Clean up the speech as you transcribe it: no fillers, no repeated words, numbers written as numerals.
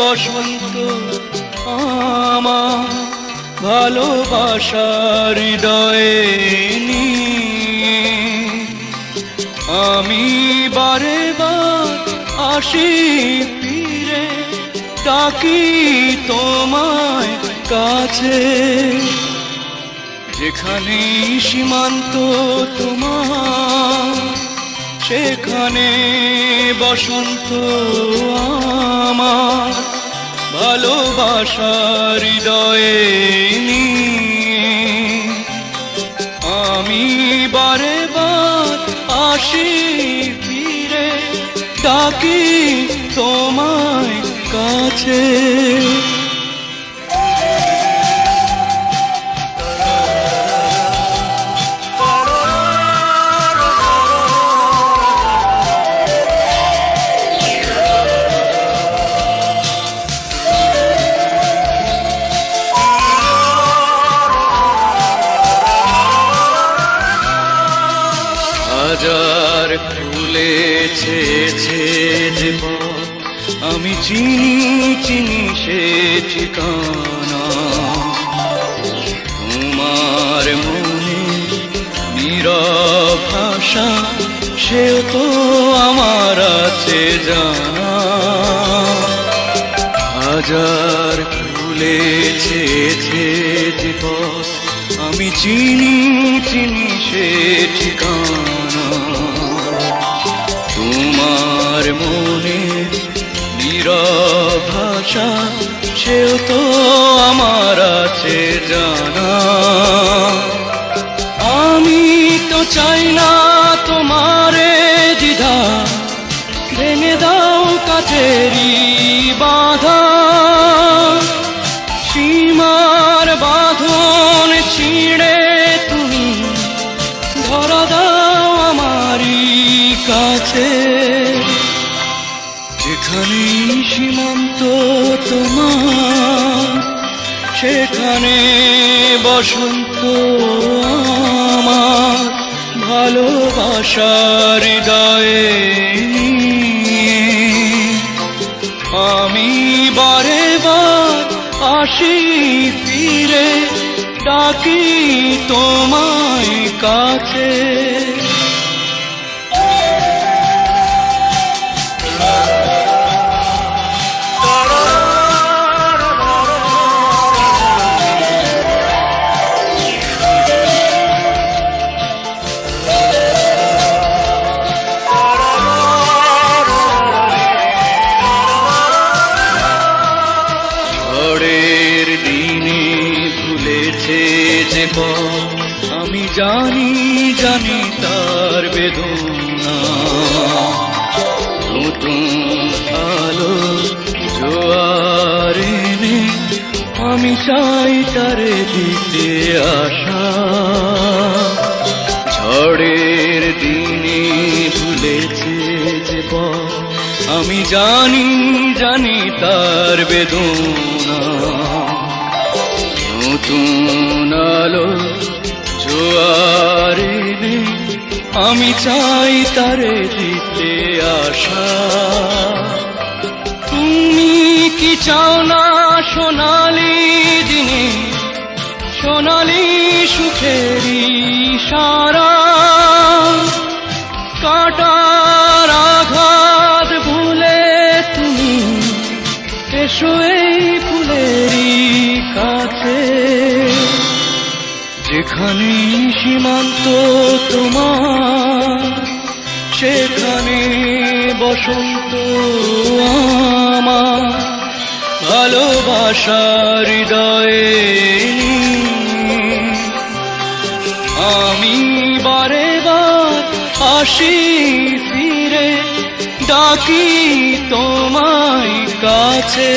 বসন্ত আমার ভালোবাসার হৃদয়ে নিয়ে আমি বারে বার আসি ফিরে ডাকি তোমায় কাছে যেখানে সীমান্ত তোমার সেখানে বসন্ত আমার ভালোবাসার হৃদয়ে নিয়ে আমি বারে বার আসি ফিরে ডাকি তোমায় কাছে হাজার ফুলেছে যে পথ আমি চিনি চিনি সে ঠিকানা তোমার মনে নীরব ভাষা সেও তো আমার আছে জানা হাজার ফুলেছে যে পথ আমি চিনি চিনি সে ঠিকানা তোমার মনে নীরব ভাষা সেও তো আমার আছে জানা আমি তো চাই না তোমারে দ্বিধা ভেঙে দাও কাছেরই বাধা সীমার বাঁধন ছিঁড়ে তুমি ধরা দাও আমারই কাছে যেখানে সীমান্ত তোমার সেখানে বসন্ত আমার ভালোবাসার হৃদয়ে নিয়ে আমি বারে বার আসি ফিরে ডাকি তোমায় কাছে ঝড়ের দিনে ভুলেছে যে আমি জানি জানি তার বেদনা নতুন আলো জোয়ার এনে আমি চাই তারে দিতে আশা ঝড়ের দিনে ভুলেছে যে আমি জানি জানি তার বেদনা নতুন আলো জোয়ার এনে আমি চাই তারে দিতে আশা তুমি কি চাও না সোনালি দিনে সোনালি সুখেরই সারা কাটার আঘাত ভুলে তুমি এসো এই ফুলেরই কাছে যেখানে সীমান্ত তোমার সেখানে বসন্ত আমার ভালোবাসার হৃদয়ে আমি বারে বার আসি ফিরে ডাকি তোমায় কাছে